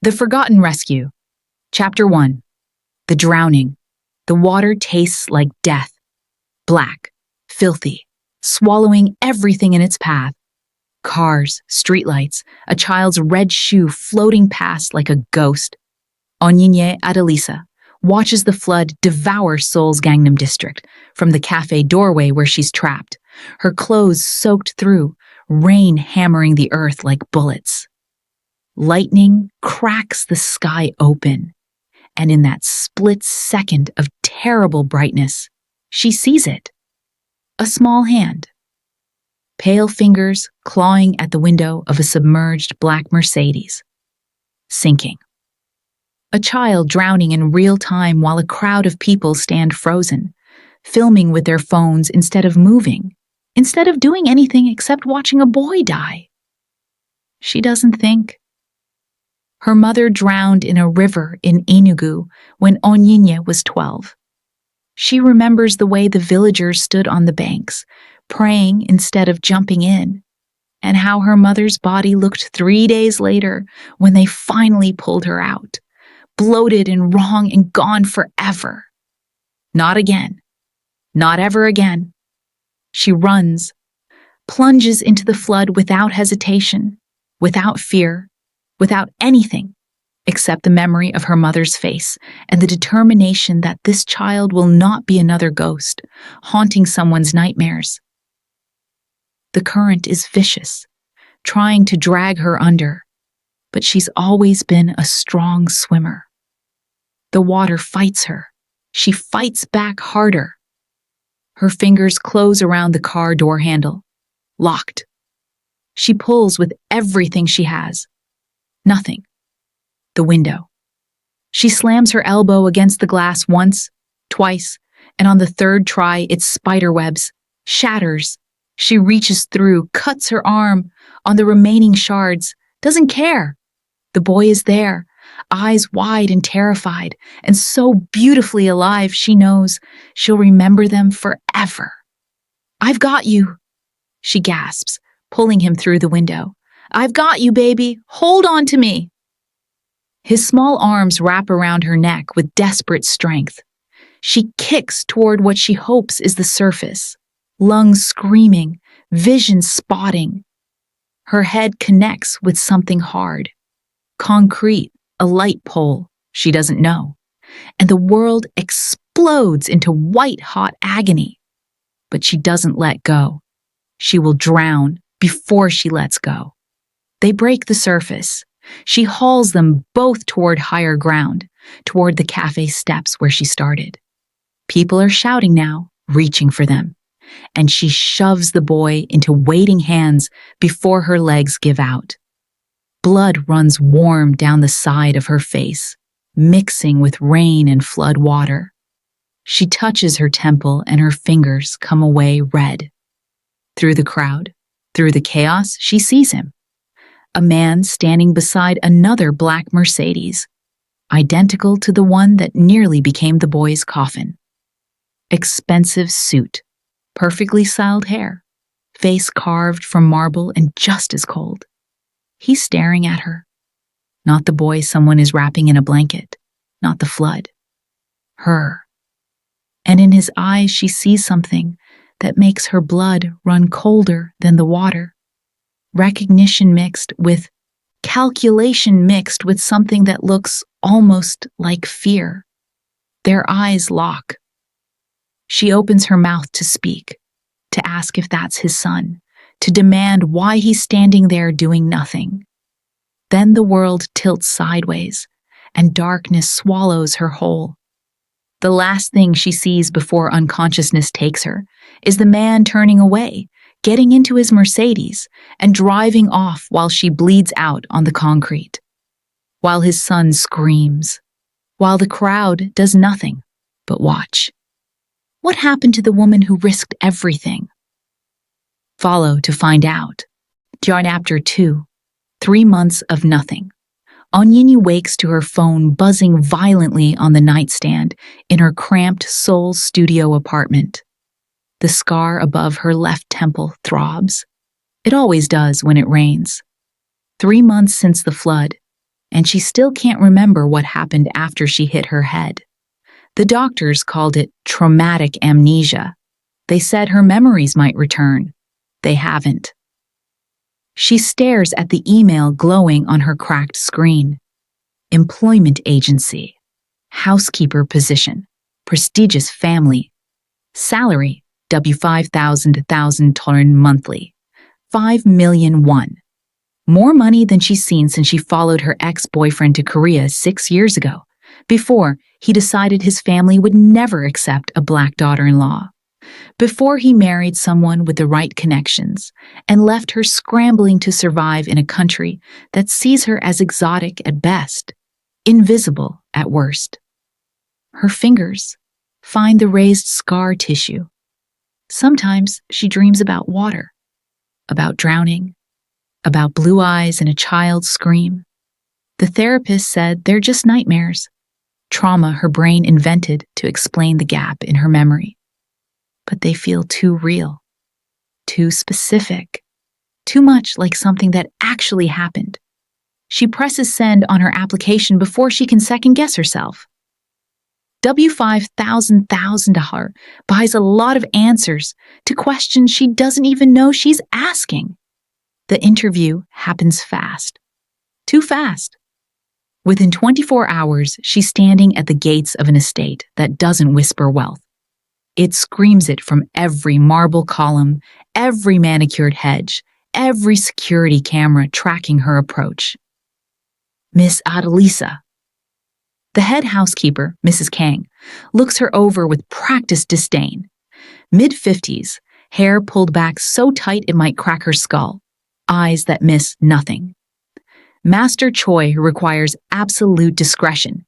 The Forgotten Rescue. Chapter 1. The Drowning. The water tastes like death. Black, filthy, swallowing everything in its path. Cars, streetlights, a child's red shoe floating past like a ghost. Onyinye Adalisa watches the flood devour Seoul's Gangnam district from the cafe doorway where she's trapped, her clothes soaked through, rain hammering the earth like bullets. Lightning cracks the sky open, and in that split second of terrible brightness, she sees it. A small hand. Pale fingers clawing at the window of a submerged black Mercedes. Sinking. A child drowning in real time while a crowd of people stand frozen, filming with their phones instead of moving, instead of doing anything except watching a boy die. She doesn't think. Her mother drowned in a river in Enugu when Onyinye was 12. She remembers the way the villagers stood on the banks, praying instead of jumping in, and how her mother's body looked 3 days later when they finally pulled her out, bloated and wrong and gone forever. Not again. Not ever again. She runs, plunges into the flood without hesitation, without fear, without anything except the memory of her mother's face and the determination that this child will not be another ghost, haunting someone's nightmares. The current is vicious, trying to drag her under, but she's always been a strong swimmer. The water fights her. She fights back harder. Her fingers close around the car door handle, locked. She pulls with everything she has. Nothing. The window. She slams her elbow against the glass once, twice, and on the third try, it spiderwebs, shatters. She reaches through, cuts her arm on the remaining shards, doesn't care. The boy is there, eyes wide and terrified, and so beautifully alive she knows she'll remember them forever. "I've got you," she gasps, pulling him through the window. "I've got you, baby. Hold on to me." His small arms wrap around her neck with desperate strength. She kicks toward what she hopes is the surface, lungs screaming, vision spotting. Her head connects with something hard, concrete, a light pole she doesn't know, and the world explodes into white-hot agony. But she doesn't let go. She will drown before she lets go. They break the surface. She hauls them both toward higher ground, toward the cafe steps where she started. People are shouting now, reaching for them, and she shoves the boy into waiting hands before her legs give out. Blood runs warm down the side of her face, mixing with rain and flood water. She touches her temple and her fingers come away red. Through the crowd, through the chaos, she sees him. A man standing beside another black Mercedes, identical to the one that nearly became the boy's coffin. Expensive suit, perfectly styled hair, face carved from marble and just as cold. He's staring at her. Not the boy someone is wrapping in a blanket, not the flood. Her. And in his eyes she sees something that makes her blood run colder than the water. Recognition mixed with calculation mixed with something that looks almost like fear. Their eyes lock. She opens her mouth to speak, to ask if that's his son, to demand why he's standing there doing nothing. Then the world tilts sideways, and darkness swallows her whole. The last thing she sees before unconsciousness takes her is the man turning away, getting into his Mercedes, and driving off while she bleeds out on the concrete. While his son screams. While the crowd does nothing but watch. What happened to the woman who risked everything? Follow to find out. Chapter 2. 3 months of nothing. Onyinye wakes to her phone buzzing violently on the nightstand in her cramped Seoul studio apartment. The scar above her left temple throbs. It always does when it rains. 3 months since the flood, and she still can't remember what happened after she hit her head. The doctors called it traumatic amnesia. They said her memories might return. They haven't. She stares at the email glowing on her cracked screen. Employment agency. Housekeeper position. Prestigious family. Salary, $5,000 monthly. 5,000,001. More money than she's seen since she followed her ex-boyfriend to Korea 6 years ago, before he decided his family would never accept a black daughter-in-law. Before he married someone with the right connections and left her scrambling to survive in a country that sees her as exotic at best, invisible at worst. Her fingers find the raised scar tissue. Sometimes she dreams about water, about drowning, about blue eyes and a child's scream. The therapist said they're just nightmares, trauma her brain invented to explain the gap in her memory. But they feel too real, too specific, too much like something that actually happened. She presses send on her application before she can second-guess herself. $5,000 buys a lot of answers to questions she doesn't even know she's asking. The interview happens fast. Too fast. Within 24 hours, she's standing at the gates of an estate that doesn't whisper wealth. It screams it from every marble column, every manicured hedge, every security camera tracking her approach. Miss Adelisa. The head housekeeper, Mrs. Kang, looks her over with practiced disdain. Mid-50s, hair pulled back so tight it might crack her skull, eyes that miss nothing. Master Choi requires absolute discretion.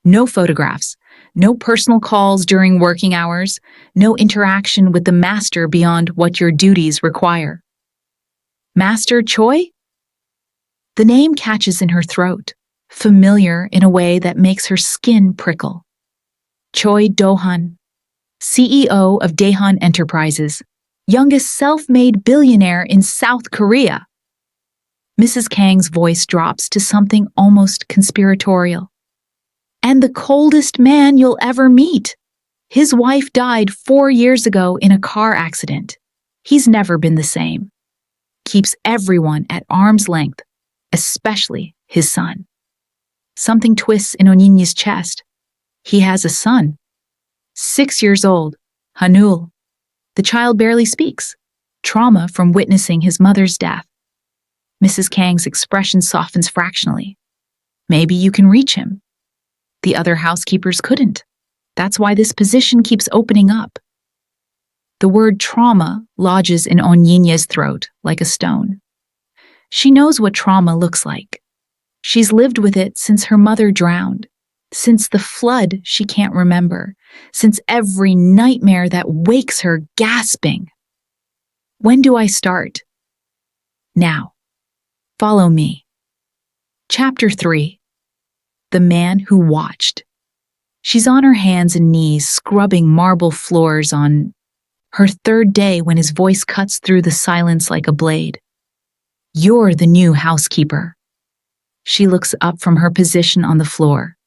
No photographs, no personal calls during working hours, no interaction with the master beyond what your duties require. Master Choi? The name catches in her throat, familiar in a way that makes her skin prickle. Choi Do-han, CEO of Daehan Enterprises, youngest self-made billionaire in South Korea. Mrs. Kang's voice drops to something almost conspiratorial. And the coldest man you'll ever meet. His wife died 4 years ago in a car accident. He's never been the same. Keeps everyone at arm's length, especially his son. Something twists in Onyinye's chest. He has a son. 6 years old, Hanul. The child barely speaks. Trauma from witnessing his mother's death. Mrs. Kang's expression softens fractionally. Maybe you can reach him. The other housekeepers couldn't. That's why this position keeps opening up. The word trauma lodges in Onyinye's throat like a stone. She knows what trauma looks like. She's lived with it since her mother drowned, since the flood she can't remember, since every nightmare that wakes her gasping. When do I start? Now. Follow me. Chapter 3. The Man Who Watched. She's on her hands and knees, scrubbing marble floors on her third day when his voice cuts through the silence like a blade. You're the new housekeeper. She looks up from her position on the floor,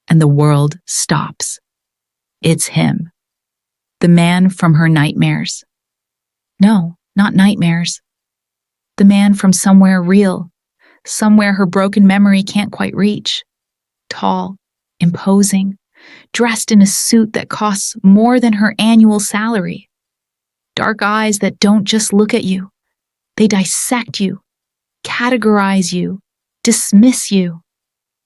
and the world stops. It's him. The man from her nightmares. No, not nightmares. The man from somewhere real, somewhere her broken memory can't quite reach. Tall, imposing, dressed in a suit that costs more than her annual salary. Dark eyes that don't just look at you. They dissect you, categorize you, dismiss you.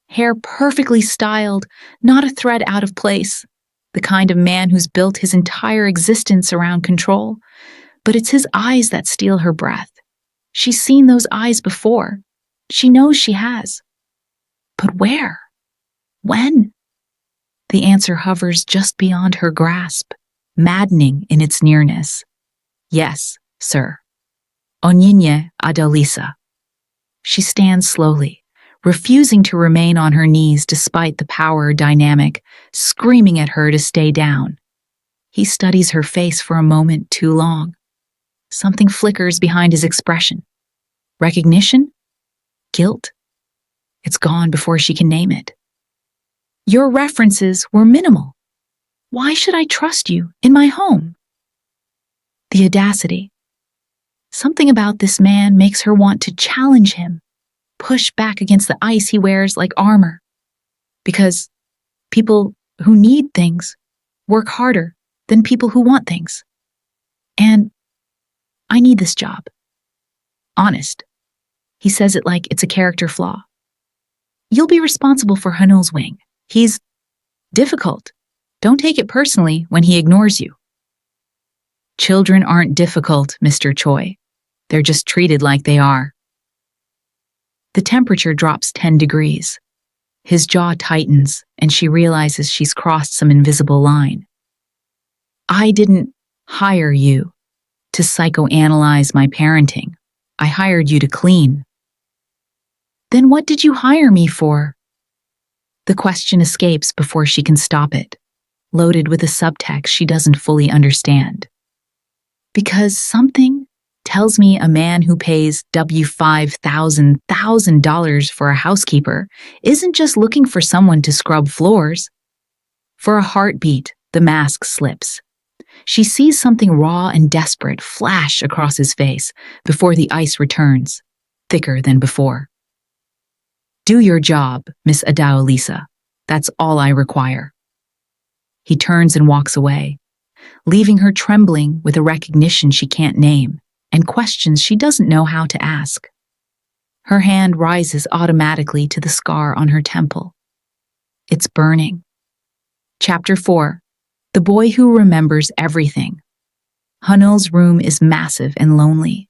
Hair perfectly styled, not a thread out of place. The kind of man who's built his entire existence around control. But it's his eyes that steal her breath. She's seen those eyes before. She knows she has. But where? When? The answer hovers just beyond her grasp, maddening in its nearness. Yes, sir. Onyinye Adelisa. She stands slowly, refusing to remain on her knees despite the power dynamic, screaming at her to stay down. He studies her face for a moment too long. Something flickers behind his expression. Recognition? Guilt? It's gone before she can name it. Your references were minimal. Why should I trust you in my home? The audacity. Something about this man makes her want to challenge him, push back against the ice he wears like armor. Because people who need things work harder than people who want things. And I need this job. Honest. He says it like it's a character flaw. You'll be responsible for Hanul's wing. He's difficult. Don't take it personally when he ignores you. Children aren't difficult, Mr. Choi. They're just treated like they are. The temperature drops 10 degrees. His jaw tightens, and she realizes she's crossed some invisible line. I didn't hire you to psychoanalyze my parenting. I hired you to clean. Then what did you hire me for? The question escapes before she can stop it, loaded with a subtext she doesn't fully understand. Because something tells me a man who pays $5,000 for a housekeeper isn't just looking for someone to scrub floors. For a heartbeat, the mask slips. She sees something raw and desperate flash across his face before the ice returns, thicker than before. Do your job, Miss Adaolisa. That's all I require. He turns and walks away, leaving her trembling with a recognition she can't name and questions she doesn't know how to ask. Her hand rises automatically to the scar on her temple. It's burning. Chapter 4. The Boy Who Remembers Everything. Hanul's room is massive and lonely.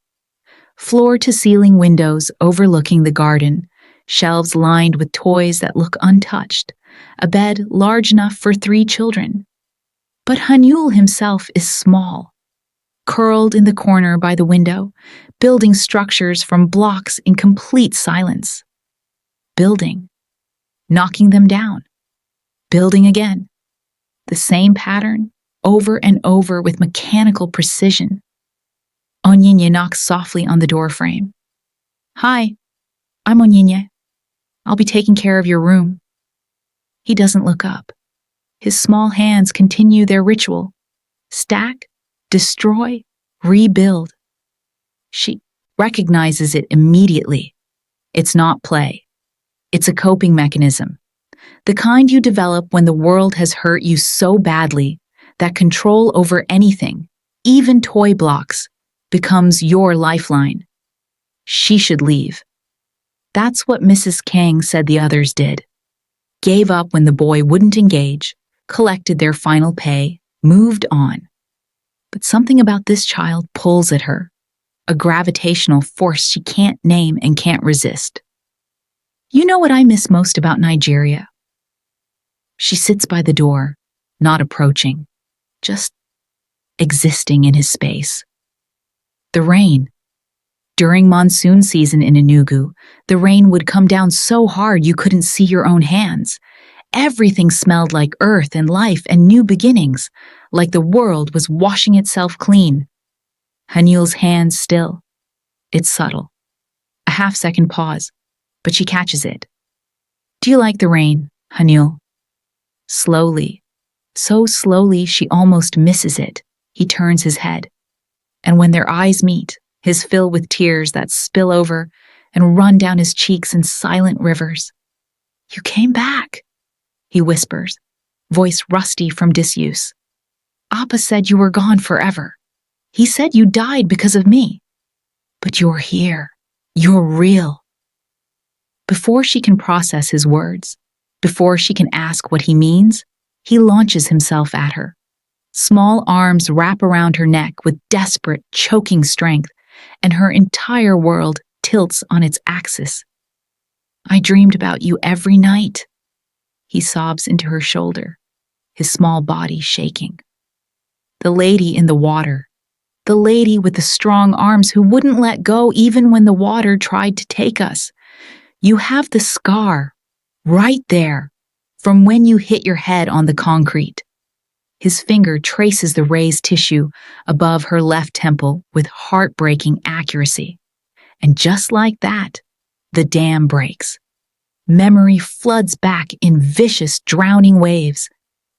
Floor-to-ceiling windows overlooking the garden, shelves lined with toys that look untouched, a bed large enough for 3 children. But Hanul himself is small, curled in the corner by the window, building structures from blocks in complete silence. Building, knocking them down, building again. The same pattern, over and over with mechanical precision. Onyinye knocks softly on the door frame. Hi, I'm Onyinye. I'll be taking care of your room. He doesn't look up. His small hands continue their ritual. Stack, destroy, rebuild. She recognizes it immediately. It's not play. It's a coping mechanism. The kind you develop when the world has hurt you so badly that control over anything, even toy blocks, becomes your lifeline. She should leave. That's what Mrs. Kang said the others did. Gave up when the boy wouldn't engage, collected their final pay, moved on. But something about this child pulls at her, a gravitational force she can't name and can't resist. You know what I miss most about Nigeria? She sits by the door, not approaching, just existing in his space. The rain. During monsoon season in Enugu, the rain would come down so hard you couldn't see your own hands. Everything smelled like earth and life and new beginnings, like the world was washing itself clean. Hanul's hands still. It's subtle. A half-second pause, but she catches it. Do you like the rain, Hanul? Slowly, so slowly she almost misses it, he turns his head. And when their eyes meet, his fill with tears that spill over and run down his cheeks in silent rivers. You came back, he whispers, voice rusty from disuse. Appa said you were gone forever. He said you died because of me. But you're here. You're real. Before she can process his words, before she can ask what he means, he launches himself at her. Small arms wrap around her neck with desperate, choking strength, and her entire world tilts on its axis. I dreamed about you every night. He sobs into her shoulder, his small body shaking. The lady in the water, the lady with the strong arms who wouldn't let go even when the water tried to take us. You have the scar, right there, from when you hit your head on the concrete. His finger traces the raised tissue above her left temple with heartbreaking accuracy. And just like that, the dam breaks. Memory floods back in vicious, drowning waves.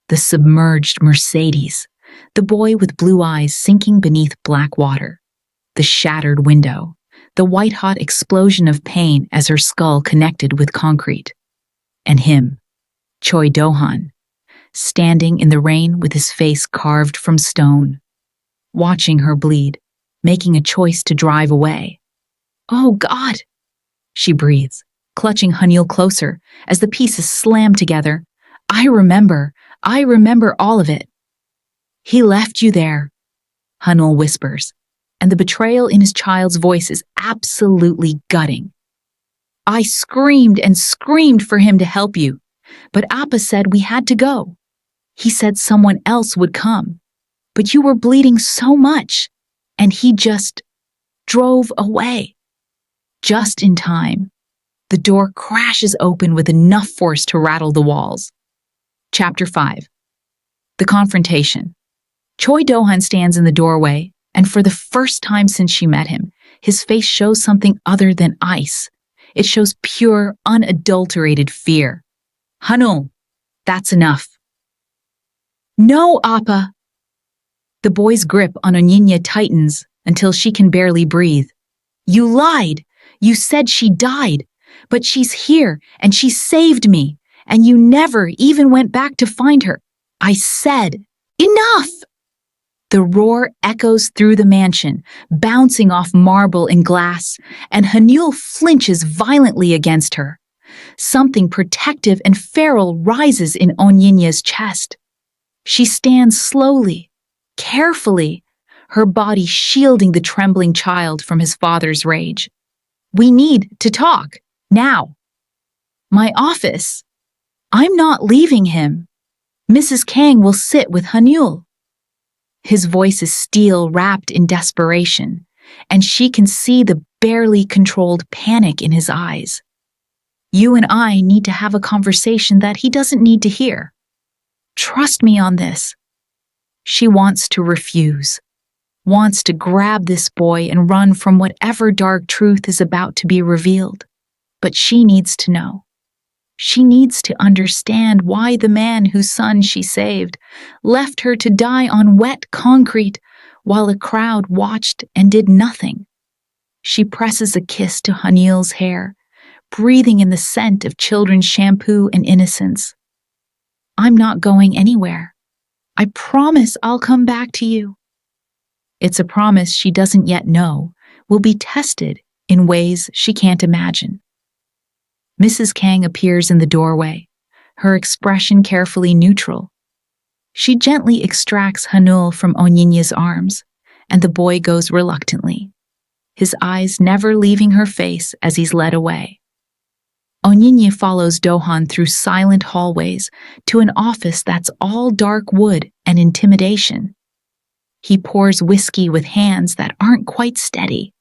The submerged Mercedes, the boy with blue eyes sinking beneath black water, the shattered window, the white-hot explosion of pain as her skull connected with concrete. And him, Choi Do-han, standing in the rain with his face carved from stone, watching her bleed, making a choice to drive away. "Oh, God," she breathes, clutching Hanil closer as the pieces slam together. I remember all of it." "He left you there," Hanul whispers, and the betrayal in his child's voice is absolutely gutting. "I screamed and screamed for him to help you, but Appa said we had to go. He said someone else would come, but you were bleeding so much, and he just drove away." Just in time, the door crashes open with enough force to rattle the walls. Chapter 5. The Confrontation. Choi Do-han stands in the doorway, and for the first time since she met him, his face shows something other than ice. It shows pure, unadulterated fear. "Hanul, that's enough." "No, Appa." The boy's grip on Onyinye tightens until she can barely breathe. "You lied. You said she died, but she's here and she saved me, and you never even went back to find her. I said, enough!" The roar echoes through the mansion, bouncing off marble and glass, and Hanul flinches violently against her. Something protective and feral rises in Onyinye's chest. She stands slowly, carefully, her body shielding the trembling child from his father's rage. "We need to talk, now." "My office. I'm not leaving him. Mrs. Kang will sit with Hanul." His voice is steel wrapped in desperation, and she can see the barely controlled panic in his eyes. "You and I need to have a conversation that he doesn't need to hear. Trust me on this." She wants to refuse, wants to grab this boy and run from whatever dark truth is about to be revealed. But she needs to know. She needs to understand why the man whose son she saved left her to die on wet concrete while a crowd watched and did nothing. She presses a kiss to Hanil's hair, breathing in the scent of children's shampoo and innocence. "I'm not going anywhere. I promise I'll come back to you." It's a promise she doesn't yet know will be tested in ways she can't imagine. Mrs. Kang appears in the doorway, her expression carefully neutral. She gently extracts Hanul from Onyinye's arms, and the boy goes reluctantly, his eyes never leaving her face as he's led away. Onyinye follows Do-han through silent hallways to an office that's all dark wood and intimidation. He pours whiskey with hands that aren't quite steady.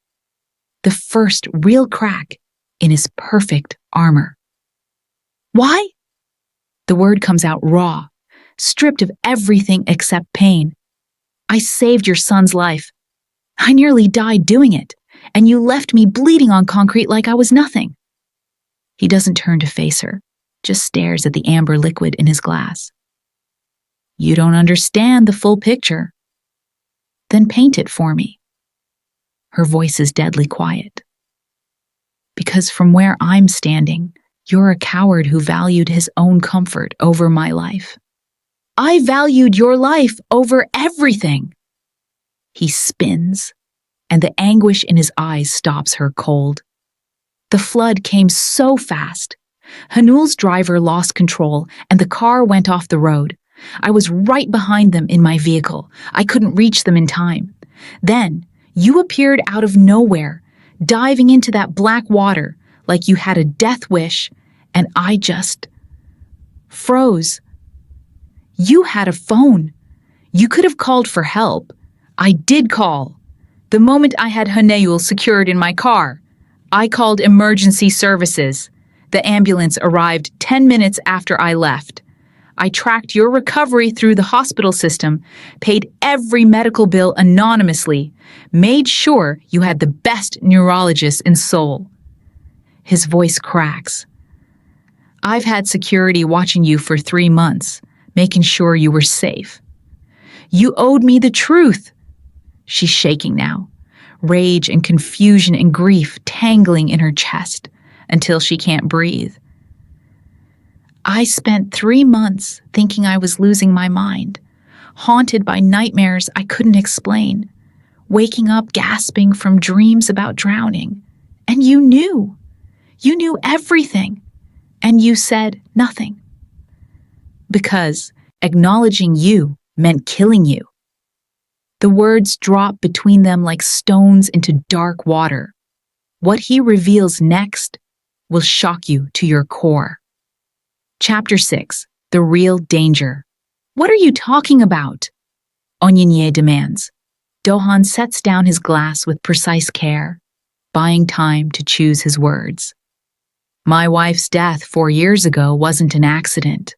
The first real crack in his perfect armor. "Why?" The word comes out raw, stripped of everything except pain. "I saved your son's life. I nearly died doing it, and you left me bleeding on concrete like I was nothing." He doesn't turn to face her, just stares at the amber liquid in his glass. "You don't understand the full picture." "Then paint it for me." Her voice is deadly quiet. "Because from where I'm standing, you're a coward who valued his own comfort over my life." "I valued your life over everything." He spins, and the anguish in his eyes stops her cold. The flood came so fast. Hanul's driver lost control, and the car went off the road. I was right behind them in my vehicle. I couldn't reach them in time. Then, you appeared out of nowhere, diving into that black water like you had a death wish, and I just froze. You had a phone. You could have called for help. I did call. The moment I had Hanul secured in my car, I called emergency services. The ambulance arrived 10 minutes after I left. I tracked your recovery through the hospital system, paid every medical bill anonymously, made sure you had the best neurologist in Seoul. His voice cracks. I've had security watching you for 3 months, making sure you were safe. You owed me the truth. She's shaking now, rage and confusion and grief tangling in her chest until she can't breathe. I spent 3 months thinking I was losing my mind, haunted by nightmares I couldn't explain, waking up gasping from dreams about drowning. And you knew. You knew everything. And you said nothing. Because acknowledging you meant killing you. The words drop between them like stones into dark water. What he reveals next will shock you to your core. Chapter 6. The Real Danger. What are you talking about? Onyinye demands. Dohan sets down his glass with precise care, buying time to choose his words. My wife's death 4 years ago wasn't an accident.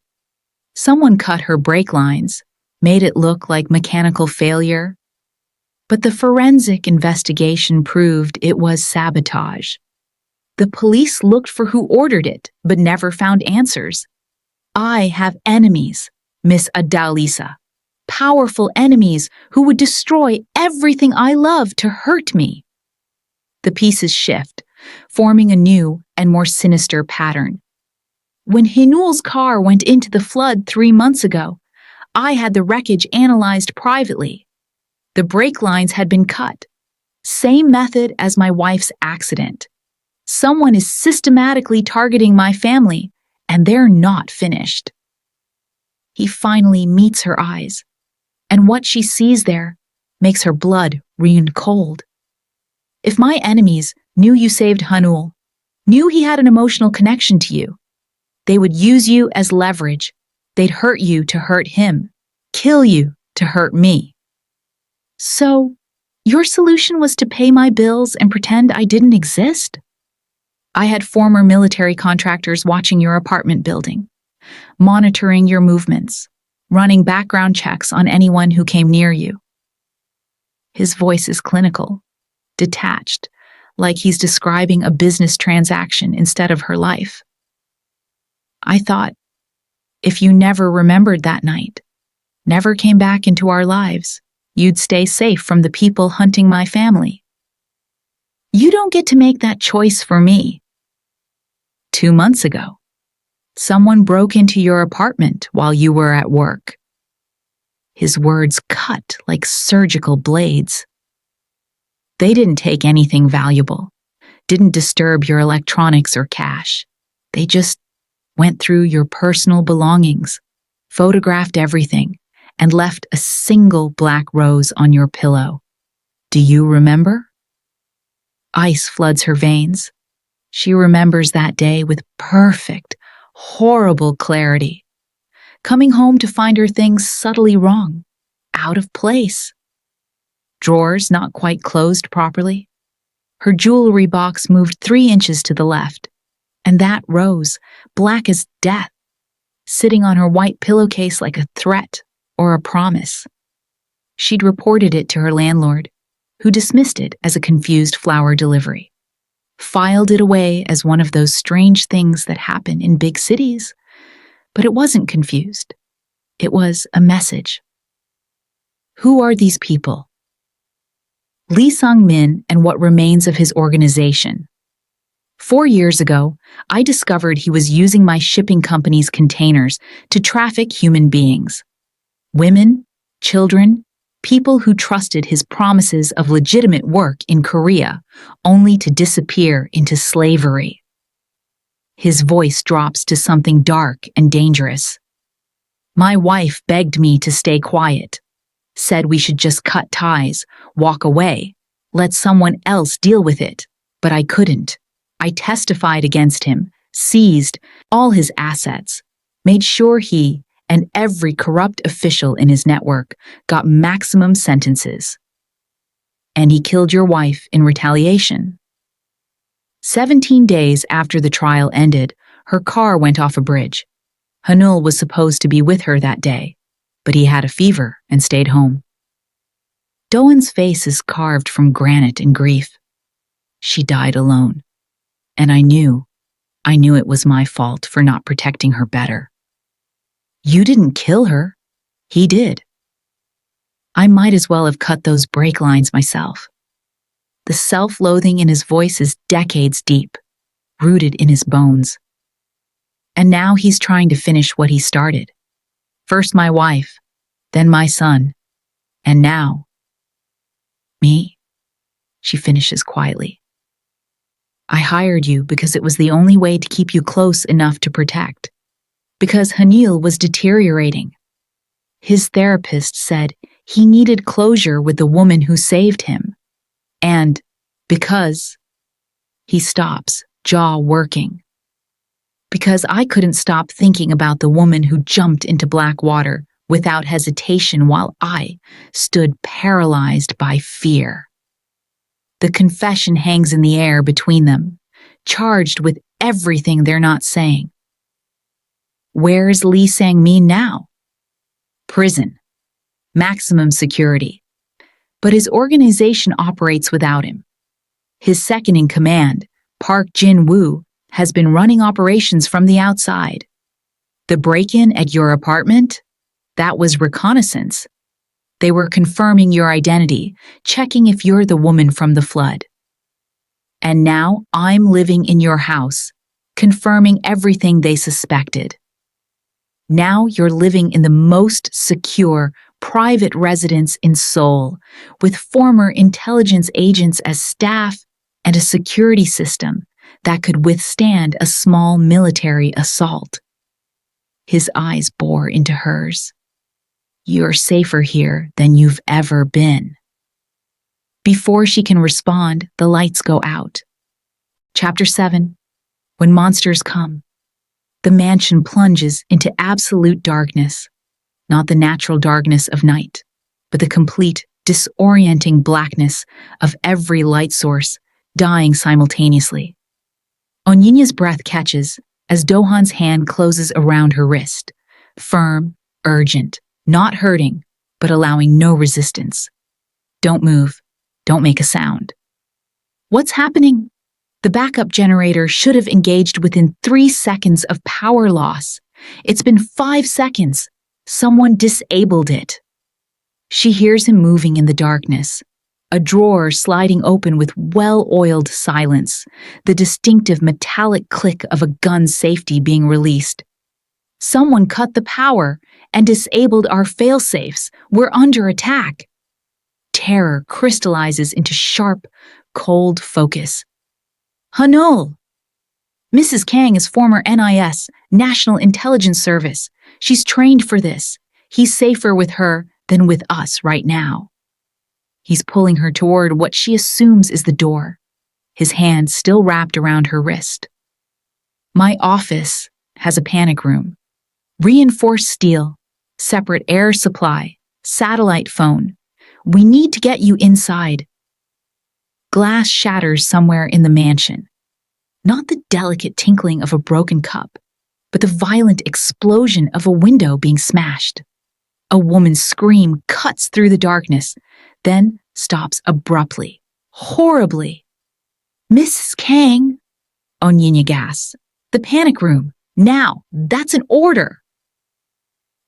Someone cut her brake lines, made it look like mechanical failure. But the forensic investigation proved it was sabotage. The police looked for who ordered it, but never found answers. I have enemies, Miss Adalisa. Powerful enemies who would destroy everything I love to hurt me. The pieces shift, forming a new and more sinister pattern. When Hinul's car went into the flood 3 months ago, I had the wreckage analyzed privately. The brake lines had been cut. Same method as my wife's accident. Someone is systematically targeting my family, and they're not finished. He finally meets her eyes, and what she sees there makes her blood run cold. If my enemies knew you saved Hanul, knew he had an emotional connection to you, they would use you as leverage. They'd hurt you to hurt him, kill you to hurt me. So, your solution was to pay my bills and pretend I didn't exist? I had former military contractors watching your apartment building, monitoring your movements, running background checks on anyone who came near you. His voice is clinical, detached, like he's describing a business transaction instead of her life. I thought, if you never remembered that night, never came back into our lives, you'd stay safe from the people hunting my family. You don't get to make that choice for me. 2 months ago, someone broke into your apartment while you were at work. His words cut like surgical blades. They didn't take anything valuable, didn't disturb your electronics or cash. They just went through your personal belongings, photographed everything, and left a single black rose on your pillow. Do you remember? Ice floods her veins. She remembers that day with perfect, horrible clarity. Coming home to find her things subtly wrong, out of place. Drawers not quite closed properly. Her jewelry box moved 3 inches to the left. And that rose, black as death, sitting on her white pillowcase like a threat or a promise. She'd reported it to her landlord, who dismissed it as a confused flower delivery. Filed it away as one of those strange things that happen in big cities. But it wasn't confused. It was a message. Who are these people? Lee Sung-min and what remains of his organization. 4 years ago, I discovered he was using my shipping company's containers to traffic human beings. Women, children, people who trusted his promises of legitimate work in Korea, only to disappear into slavery. His voice drops to something dark and dangerous. My wife begged me to stay quiet, said we should just cut ties, walk away, let someone else deal with it, but I couldn't. I testified against him, seized all his assets, made sure he and every corrupt official in his network got maximum sentences. And he killed your wife in retaliation. 17 days after the trial ended, her car went off a bridge. Hanul was supposed to be with her that day, but he had a fever and stayed home. Doan's face is carved from granite in grief. She died alone. And I knew I knew it was my fault for not protecting her better. You didn't kill her. He did. I might as well have cut those brake lines myself. The self-loathing in his voice is decades deep, rooted in his bones. And now he's trying to finish what he started. First my wife, then my son, and now me, she finishes quietly. I hired you because it was the only way to keep you close enough to protect. Because Hanil was deteriorating. His therapist said he needed closure with the woman who saved him. And because he stops, jaw working. Because I couldn't stop thinking about the woman who jumped into black water without hesitation while I stood paralyzed by fear. The confession hangs in the air between them, charged with everything they're not saying. Where's Lee Sang-min now? Prison. Maximum security. But his organization operates without him. His second-in-command, Park Jin-woo, has been running operations from the outside. The break-in at your apartment? That was reconnaissance. They were confirming your identity, checking if you're the woman from the flood. And now I'm living in your house, confirming everything they suspected. Now you're living in the most secure, private residence in Seoul, with former intelligence agents as staff and a security system that could withstand a small military assault. His eyes bore into hers. You're safer here than you've ever been. Before she can respond, the lights go out. Chapter 7. When monsters come. The mansion plunges into absolute darkness, not the natural darkness of night, but the complete, disorienting blackness of every light source dying simultaneously. Onyinya's breath catches as Dohan's hand closes around her wrist, firm, urgent, not hurting, but allowing no resistance. Don't move. Don't make a sound. What's happening? The backup generator should have engaged within 3 seconds of power loss. It's been 5 seconds. Someone disabled it. She hears him moving in the darkness, a drawer sliding open with well-oiled silence, the distinctive metallic click of a gun safety being released. Someone cut the power and disabled our failsafes. We're under attack. Terror crystallizes into sharp, cold focus. Hanul! Mrs. Kang is former NIS, National Intelligence Service. She's trained for this. He's safer with her than with us right now. He's pulling her toward what she assumes is the door, his hand still wrapped around her wrist. My office has a panic room. Reinforced steel, separate air supply, satellite phone. We need to get you inside. Glass shatters somewhere in the mansion. Not the delicate tinkling of a broken cup, but the violent explosion of a window being smashed. A woman's scream cuts through the darkness, then stops abruptly, horribly. Mrs. Kang, Onyinye gasps. The panic room, now, that's an order.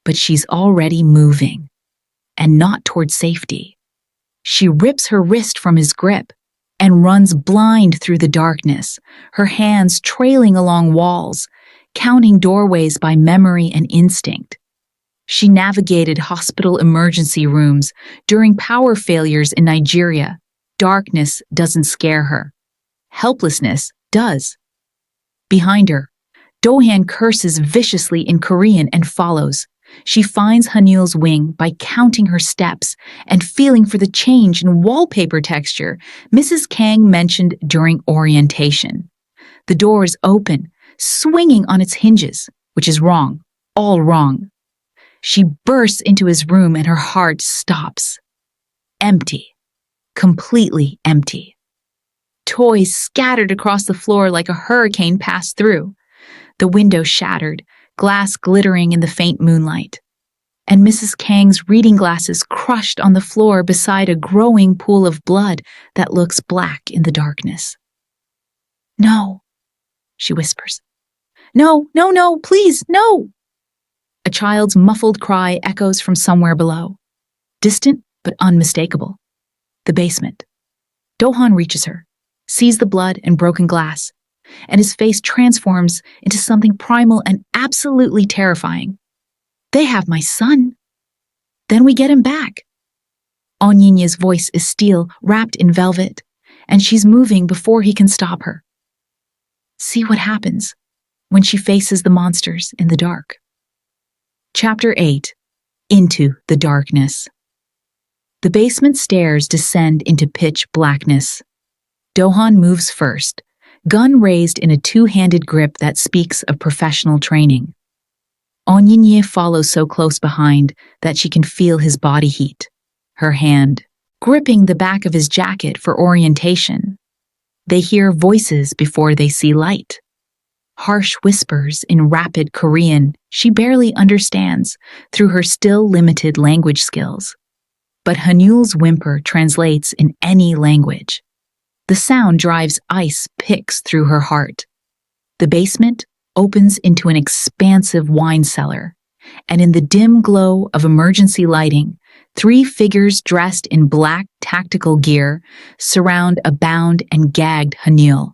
But she's already moving, and not toward safety. She rips her wrist from his grip and runs blind through the darkness, her hands trailing along walls, counting doorways by memory and instinct. She navigated hospital emergency rooms during power failures in Nigeria. Darkness doesn't scare her. Helplessness does. Behind her, Dohan curses viciously in Korean and follows. She finds Hanul's wing by counting her steps and feeling for the change in wallpaper texture Mrs. Kang mentioned during orientation. The door is open, swinging on its hinges, which is wrong, all wrong. She bursts into his room and her heart stops. Empty. Completely empty. Toys scattered across the floor like a hurricane passed through. The window shattered, glass glittering in the faint moonlight. And Mrs. Kang's reading glasses crushed on the floor beside a growing pool of blood that looks black in the darkness. No, she whispers. No, no, no, please, no! A child's muffled cry echoes from somewhere below, distant but unmistakable. The basement. Dohan reaches her, sees the blood and broken glass, and his face transforms into something primal and absolutely terrifying. They have my son. Then we get him back. Onyinye's voice is steel, wrapped in velvet, and she's moving before he can stop her. See what happens when she faces the monsters in the dark. Chapter 8. Into the Darkness. The basement stairs descend into pitch blackness. Dohan moves first, gun raised in a two-handed grip that speaks of professional training. Onyinye follows so close behind that she can feel his body heat, her hand gripping the back of his jacket for orientation. They hear voices before they see light. Harsh whispers in rapid Korean she barely understands through her still limited language skills. But Hanul's whimper translates in any language. The sound drives ice picks through her heart. The basement opens into an expansive wine cellar, and in the dim glow of emergency lighting, 3 figures dressed in black tactical gear surround a bound and gagged Hanul.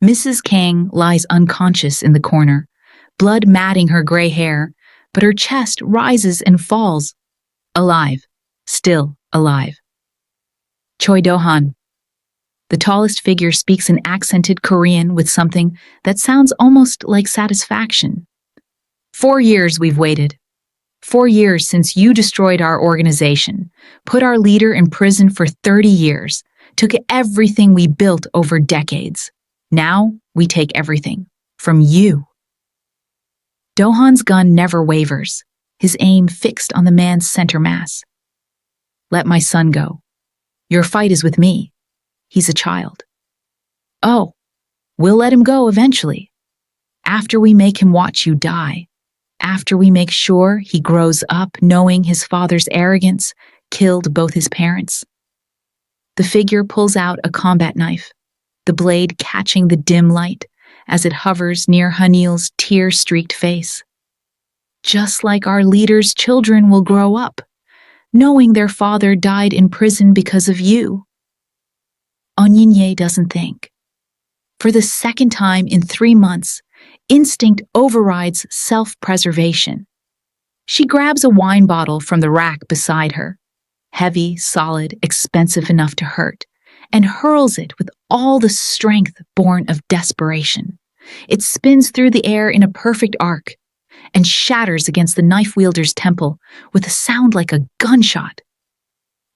Mrs. Kang lies unconscious in the corner, blood matting her gray hair, but her chest rises and falls. Alive, still alive. Choi Dohan. The tallest figure speaks in accented Korean with something that sounds almost like satisfaction. 4 years we've waited. 4 years since you destroyed our organization, put our leader in prison for 30 years, took everything we built over decades. Now we take everything from you. Dohan's gun never wavers, his aim fixed on the man's center mass. Let my son go. Your fight is with me. He's a child. Oh, we'll let him go eventually. After we make him watch you die. After we make sure he grows up knowing his father's arrogance killed both his parents. The figure pulls out a combat knife, the blade catching the dim light as it hovers near Hanil's tear-streaked face. Just like our leader's children will grow up, knowing their father died in prison because of you. Onyinye doesn't think. For the second time in 3 months, instinct overrides self-preservation. She grabs a wine bottle from the rack beside her, heavy, solid, expensive enough to hurt, and hurls it with all the strength born of desperation. It spins through the air in a perfect arc and shatters against the knife wielder's temple with a sound like a gunshot.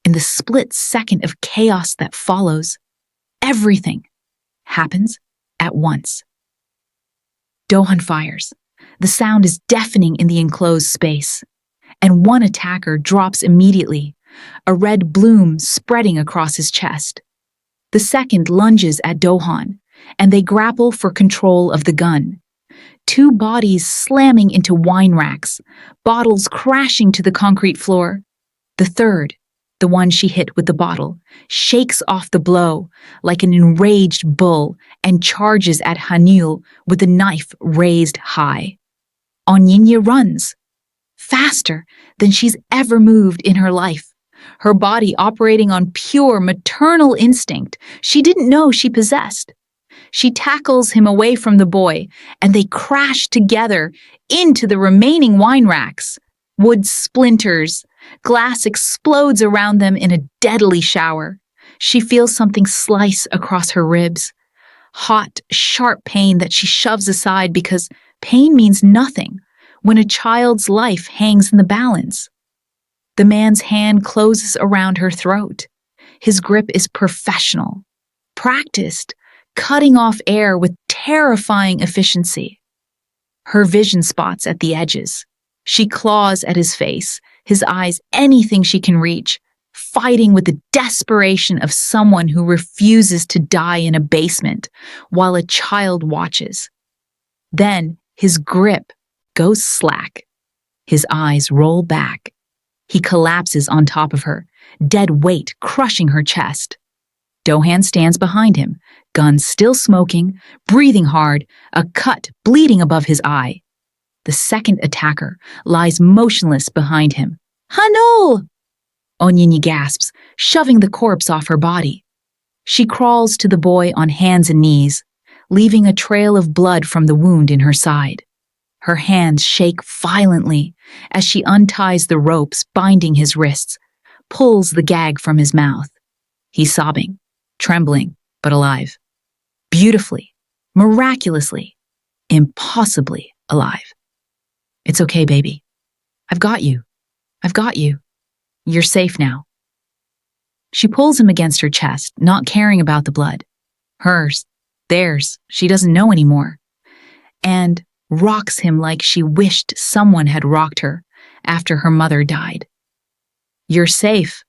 In the split second of chaos that follows, everything happens at once. Dohan fires. The sound is deafening in the enclosed space, and one attacker drops immediately, a red bloom spreading across his chest. The second lunges at Dohan, and they grapple for control of the gun. 2 bodies slamming into wine racks, bottles crashing to the concrete floor. The third, the one she hit with the bottle, shakes off the blow like an enraged bull and charges at Hanul with the knife raised high. Onyinye runs, faster than she's ever moved in her life, her body operating on pure maternal instinct she didn't know she possessed. She tackles him away from the boy, and they crash together into the remaining wine racks. Wood splinters. Glass explodes around them in a deadly shower. She feels something slice across her ribs. Hot, sharp pain that she shoves aside because pain means nothing when a child's life hangs in the balance. The man's hand closes around her throat. His grip is professional, practiced, cutting off air with terrifying efficiency. Her vision spots at the edges. She claws at his face, his eyes anything she can reach, fighting with the desperation of someone who refuses to die in a basement while a child watches. Then his grip goes slack. His eyes roll back. He collapses on top of her, dead weight crushing her chest. Dohan stands behind him, gun still smoking, breathing hard, a cut bleeding above his eye. The second attacker lies motionless behind him. Hanul! Onyinyi gasps, shoving the corpse off her body. She crawls to the boy on hands and knees, leaving a trail of blood from the wound in her side. Her hands shake violently as she unties the ropes binding his wrists, pulls the gag from his mouth. He's sobbing, trembling, but alive. Beautifully, miraculously, impossibly alive. It's okay, baby. I've got you. I've got you. You're safe now. She pulls him against her chest, not caring about the blood. Hers, theirs, she doesn't know anymore. And rocks him like she wished someone had rocked her after her mother died. You're safe.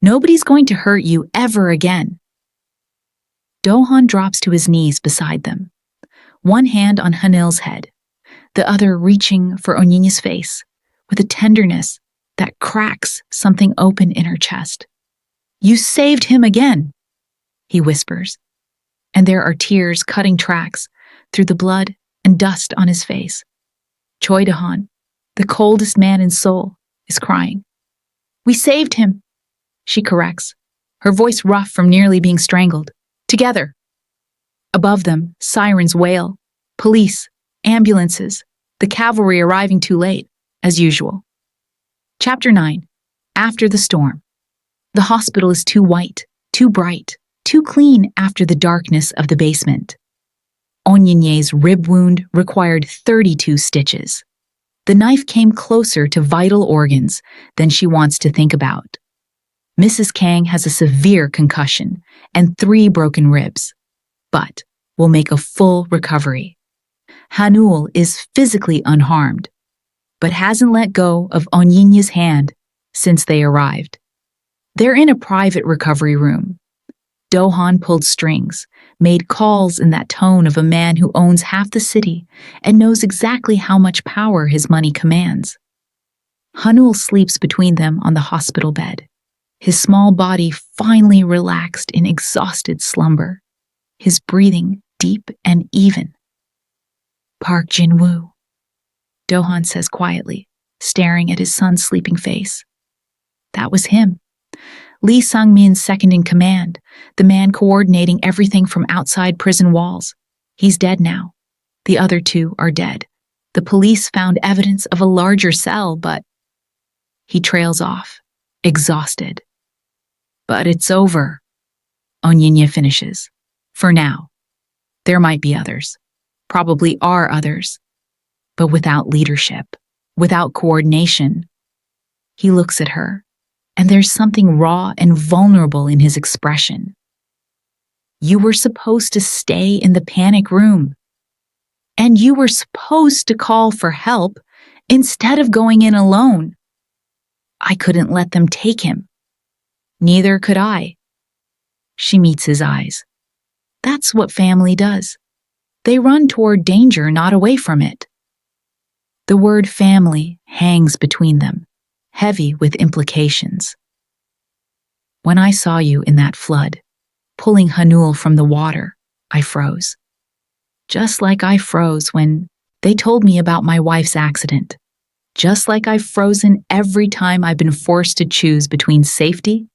Nobody's going to hurt you ever again. Dohan drops to his knees beside them, one hand on Hanil's head, the other reaching for Onyinye's face with a tenderness that cracks something open in her chest. You saved him again, he whispers, and there are tears cutting tracks through the blood and dust on his face. Choi Dahan, the coldest man in Seoul, is crying. We saved him, she corrects, her voice rough from nearly being strangled. Together. Above them, sirens wail, police, ambulances, the cavalry arriving too late, as usual. Chapter 9. After the storm. The hospital is too white, too bright, too clean after the darkness of the basement. Onyinye's rib wound required 32 stitches. The knife came closer to vital organs than she wants to think about. Mrs. Kang has a severe concussion and 3 broken ribs, but will make a full recovery. Hanul is physically unharmed, but hasn't let go of Onyinye's hand since they arrived. They're in a private recovery room. Dohan pulled strings, made calls in that tone of a man who owns half the city and knows exactly how much power his money commands. Hanul sleeps between them on the hospital bed, his small body finally relaxed in exhausted slumber, his breathing deep and even. Park Jin-woo, Dohan says quietly, staring at his son's sleeping face. That was him. Lee Sang-min's second in command, the man coordinating everything from outside prison walls. He's dead now. The other 2 are dead. The police found evidence of a larger cell, but he trails off, exhausted. But it's over, Onyinye finishes. For now. There might be others. Probably are others. But without leadership, without coordination. He looks at her, and there's something raw and vulnerable in his expression. You were supposed to stay in the panic room. And you were supposed to call for help instead of going in alone. I couldn't let them take him. Neither could I. She meets his eyes. That's what family does. They run toward danger, not away from it. The word family hangs between them, heavy with implications. When I saw you in that flood, pulling Hanul from the water, I froze. Just like I froze when they told me about my wife's accident. Just like I've frozen every time I've been forced to choose between safety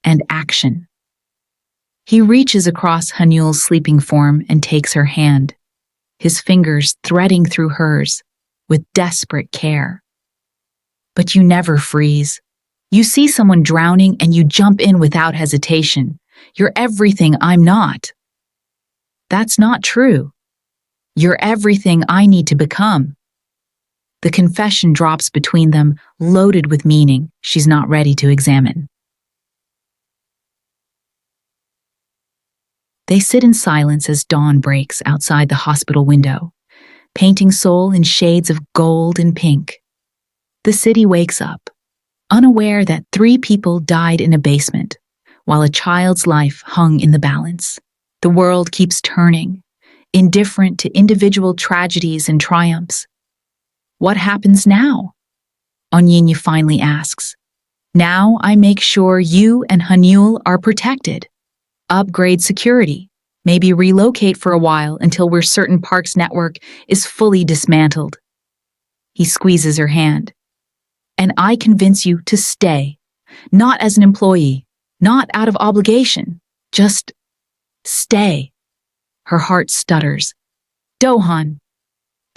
and action. He reaches across Hanul's sleeping form and takes her hand, his fingers threading through hers with desperate care. But you never freeze. You see someone drowning and you jump in without hesitation. You're everything I'm not. That's not true. You're everything I need to become. The confession drops between them, loaded with meaning she's not ready to examine. They sit in silence as dawn breaks outside the hospital window, painting Seoul in shades of gold and pink. The city wakes up, unaware that 3 people died in a basement, while a child's life hung in the balance. The world keeps turning, indifferent to individual tragedies and triumphs. What happens now? Onyinye finally asks. Now I make sure you and Hanul are protected. Upgrade security. Maybe relocate for a while until we're certain Park's network is fully dismantled. He squeezes her hand. And I convince you to stay. Not as an employee, not out of obligation. Just stay. Her heart stutters. Dohan,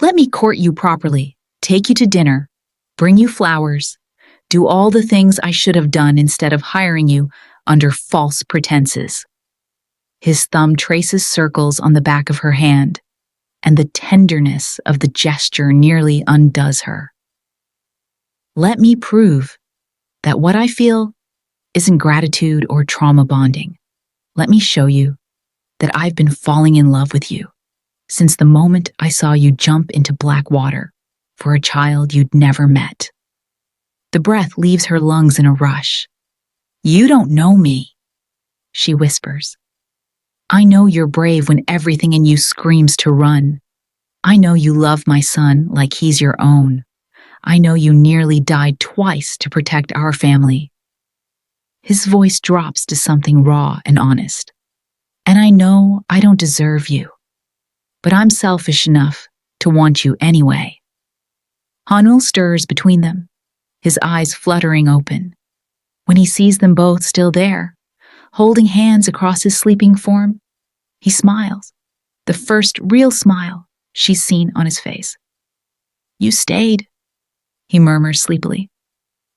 let me court you properly, take you to dinner, bring you flowers, do all the things I should have done instead of hiring you under false pretenses. His thumb traces circles on the back of her hand, and the tenderness of the gesture nearly undoes her. Let me prove that what I feel isn't gratitude or trauma bonding. Let me show you that I've been falling in love with you since the moment I saw you jump into black water for a child you'd never met. The breath leaves her lungs in a rush. You don't know me, she whispers. I know you're brave when everything in you screams to run. I know you love my son like he's your own. I know you nearly died twice to protect our family. His voice drops to something raw and honest. And I know I don't deserve you, but I'm selfish enough to want you anyway. Hanul stirs between them, his eyes fluttering open. When he sees them both still there, holding hands across his sleeping form, he smiles, the first real smile she's seen on his face. You stayed, he murmurs sleepily.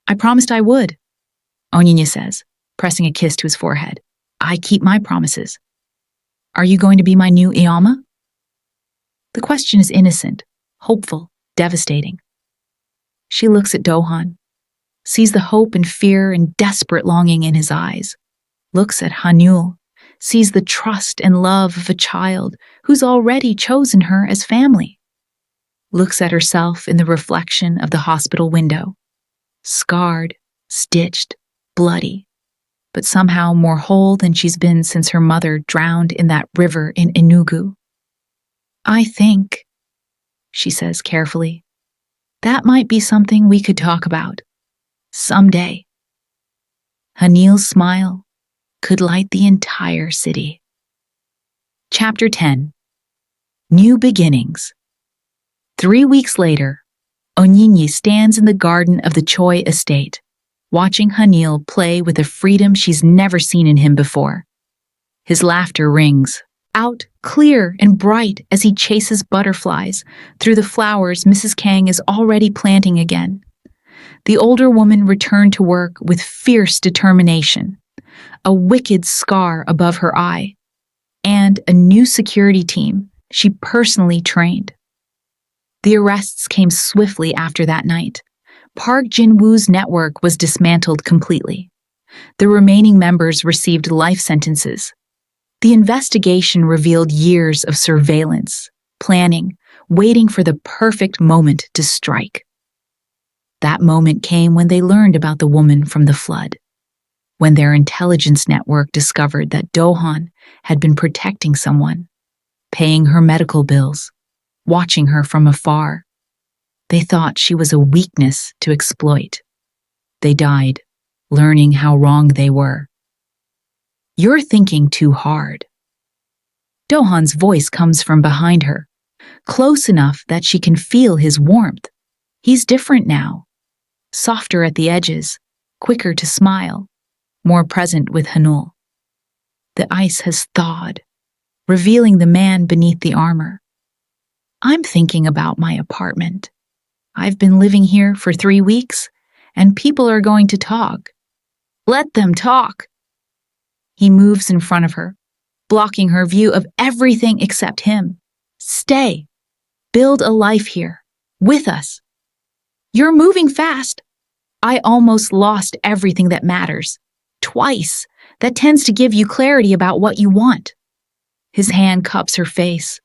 I promised I would, Onyinye says, pressing a kiss to his forehead. I keep my promises. Are you going to be my new Iyama? The question is innocent, hopeful, devastating. She looks at Dohan, sees the hope and fear and desperate longing in his eyes, looks at Hanul, sees the trust and love of a child who's already chosen her as family, looks at herself in the reflection of the hospital window, scarred, stitched, bloody, but somehow more whole than she's been since her mother drowned in that river in Enugu. I think, she says carefully, that might be something we could talk about. Someday. Hanil's smile could light the entire city. Chapter 10. New Beginnings. 3 weeks later, Onyinye stands in the garden of the Choi estate, watching Hanil play with a freedom she's never seen in him before. His laughter rings out clear and bright as he chases butterflies through the flowers Mrs. Kang is already planting again. The older woman returned to work with fierce determination, a wicked scar above her eye, and a new security team she personally trained. The arrests came swiftly after that night. Park Jin-woo's network was dismantled completely. The remaining members received life sentences. The investigation revealed years of surveillance, planning, waiting for the perfect moment to strike. That moment came when they learned about the woman from the flood, when their intelligence network discovered that Dohan had been protecting someone, paying her medical bills, watching her from afar. They thought she was a weakness to exploit. They died, learning how wrong they were. You're thinking too hard. Dohan's voice comes from behind her, close enough that she can feel his warmth. He's different now, softer at the edges, quicker to smile, more present with Hanul. The ice has thawed, revealing the man beneath the armor. I'm thinking about my apartment. I've been living here for 3 weeks, and people are going to talk. Let them talk. He moves in front of her, blocking her view of everything except him. Stay. Build a life here, with us. You're moving fast. I almost lost everything that matters. Twice. That tends to give you clarity about what you want. His hand cups her face,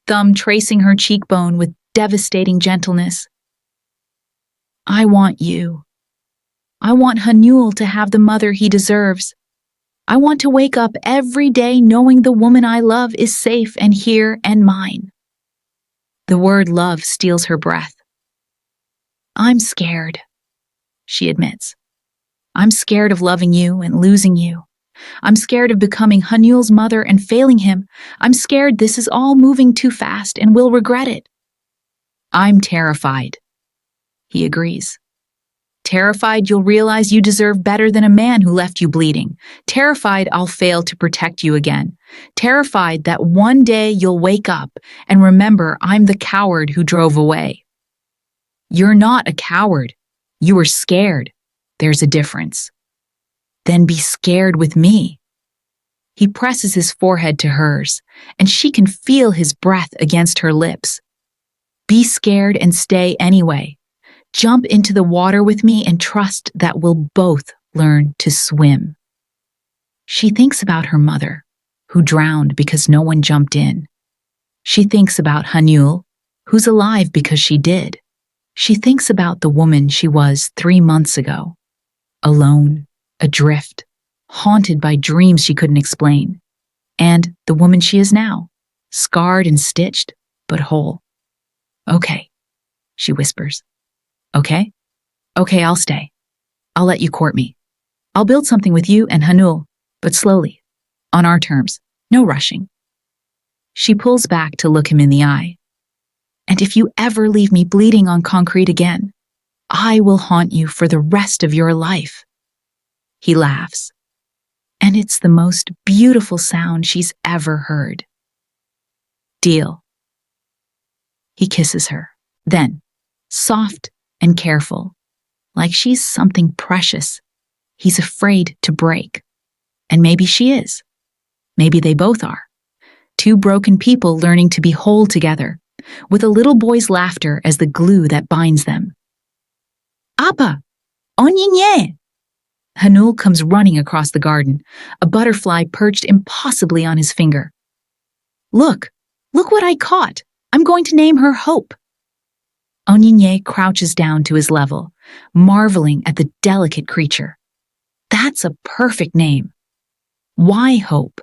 thumb tracing her cheekbone with devastating gentleness. I want you. I want Hanul to have the mother he deserves. I want to wake up every day knowing the woman I love is safe and here and mine. The word love steals her breath. I'm scared, she admits. I'm scared of loving you and losing you, I'm scared of becoming Hanyul's mother and failing him. I'm scared this is all moving too fast and will regret it. I'm terrified. He agrees. Terrified you'll realize you deserve better than a man who left you bleeding. Terrified I'll fail to protect you again. Terrified that one day you'll wake up and remember I'm the coward who drove away. You're not a coward. You were scared. There's a difference. Then be scared with me. He presses his forehead to hers, and she can feel his breath against her lips. Be scared and stay anyway. Jump into the water with me and trust that we'll both learn to swim. She thinks about her mother, who drowned because no one jumped in. She thinks about Hanyul, who's alive because she did. She thinks about the woman she was 3 months ago, alone, adrift, haunted by dreams she couldn't explain, and the woman she is now, scarred and stitched, but whole. Okay, she whispers. Okay? Okay, I'll stay. I'll let you court me. I'll build something with you and Hanyul, but slowly, on our terms, no rushing. She pulls back to look him in the eye. And if you ever leave me bleeding on concrete again, I will haunt you for the rest of your life. He laughs. And it's the most beautiful sound she's ever heard. Deal. He kisses her. Then, soft and careful, like she's something precious, he's afraid to break. And maybe she is. Maybe they both are. Two broken people learning to be whole together, with a little boy's laughter as the glue that binds them. Appa! Onyinye! Hanyul comes running across the garden, a butterfly perched impossibly on his finger. Look what I caught! I'm going to name her Hope. Onyinye crouches down to his level, marveling at the delicate creature. That's a perfect name. Why Hope?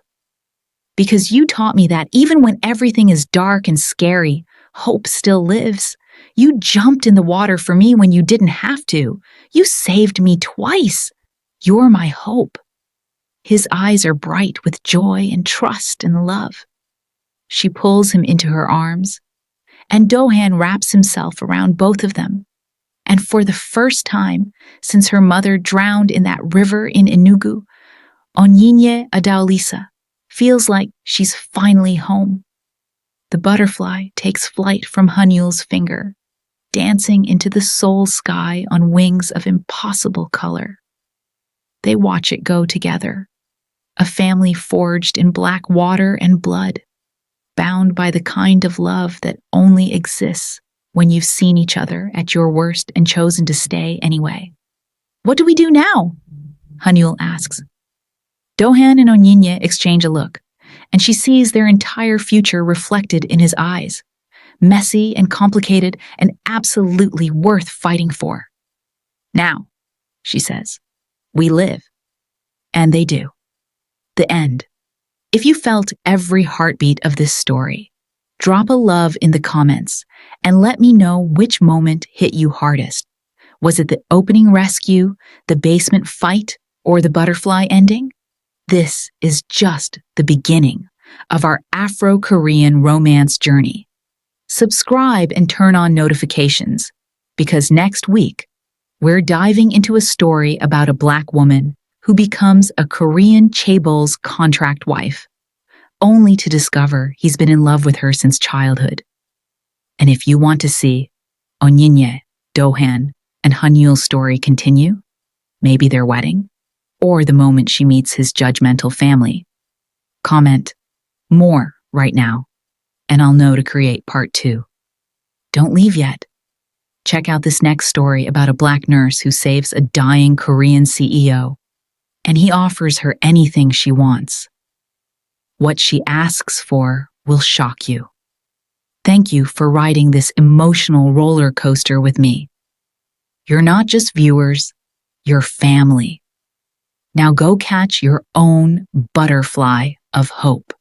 Because you taught me that even when everything is dark and scary, hope still lives. You jumped in the water for me when you didn't have to. You saved me twice. You're my hope. His eyes are bright with joy and trust and love. She pulls him into her arms, and Dohan wraps himself around both of them. And for the first time since her mother drowned in that river in Enugu, Onyinye Adaolisa feels like she's finally home. The butterfly takes flight from Hanyul's finger, dancing into the soul sky on wings of impossible color. They watch it go together, a family forged in black water and blood, bound by the kind of love that only exists when you've seen each other at your worst and chosen to stay anyway. What do we do now? Hanyul asks. Dohan and Onyinye exchange a look, and she sees their entire future reflected in his eyes, messy and complicated and absolutely worth fighting for. Now, she says, we live. And they do. The end. If you felt every heartbeat of this story, drop a love in the comments and let me know which moment hit you hardest. Was it the opening rescue, the basement fight, or the butterfly ending? This is just the beginning of our Afro-Korean romance journey. Subscribe and turn on notifications, because next week, we're diving into a story about a Black woman who becomes a Korean chaebol's contract wife, only to discover he's been in love with her since childhood. And if you want to see Onyinye, Dohan, and Hanyul's story continue, maybe their wedding, or the moment she meets his judgmental family, comment more right now, and I'll know to create part 2. Don't leave yet. Check out this next story about a Black nurse who saves a dying Korean CEO, and he offers her anything she wants. What she asks for will shock you. Thank you for riding this emotional roller coaster with me. You're not just viewers, you're family. Now go catch your own butterfly of hope.